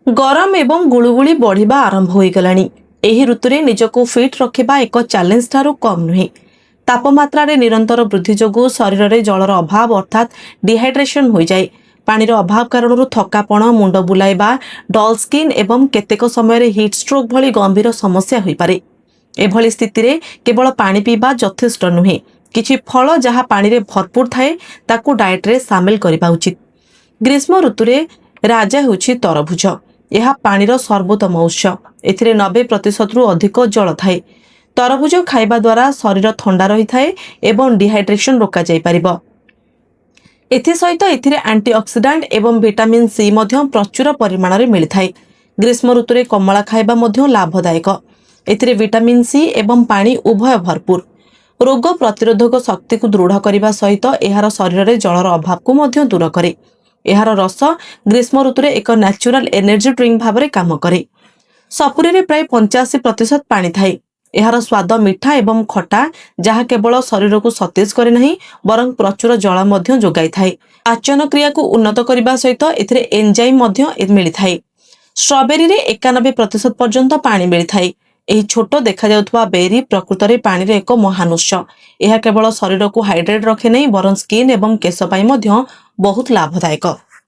गरम एवं गुळुगुळी बढ़िबा आरंभ हो गलानी। एही ऋतुरे निजको फिट रखिबा एक चैलेंज ठारू कम नुहे। तापमात्रा रे निरंतर वृद्धि जोगु शरीर रे जलर अभाव अर्थात डिहाइड्रेशन हो जाए। पानीर अभाव कारण थकापण, मुंड बुलाइबा, डल स्किन एवं केतेक समय रे हीट स्ट्रोक भली गंभीर समस्या होई पारे। एभली स्थिति रे केवल पानी पीबा यथेष्ट नुहे। किछि फल जहाँ पानी रे भरपूर थाए ताकू डाएट रे शामिल करिबा उचित। ग्रीष्म ऋतुरे राजा होछि तरभुज। यह पानीर सर्वोत्तम उत्स। एथिरे 90% रु अधिक जल थाए। तरभुज खाइबा द्वारा शरीर ठंडा रही थाए एवं डिहाइड्रेशन रोका जाई परिबो। एथि सहित एथिरे एंटीऑक्सीडेंट एवं विटामिन सी मध्य प्रचुर परिमाण रे मिली थाए। ग्रीष्म ऋतुरे कमला खाइबा मध्य लाभदायक। एथिरे विटामिन सी एवं पानी उभय भरपूर। रोग प्रतिरोधक शक्ति को दृढ़ करने सहित एहार शरीर रे जलर अभाव को मध्य दूर करे। एहार रस ग्रीष्म ऋतुरे एक नेचुरल एनर्जी ड्रिंक भाव में काम करे। सपुरी रे प्राय 85% पानी थाए। एहार स्वाद मीठा एवं खटा, जहाँ केवल शरीर को सतेज करे नहीं बरं प्रचुर जल मध्य जोगाई थाए। पाचन क्रिया को उन्नत करने सहित एथिरे एंजाइम मध्य मिली थाए। स्ट्रॉबेरी रे 91% पर्यंत पानी मिली थाए। एही छोट देखा जाउथबा बेरी प्रकृत रे पानी रे एक महान उत्स। यह केवल शरीर को हाइड्रेट रखे नहीं बरं स्किन एवं केश पाई मध्य बहुत लाभदायक।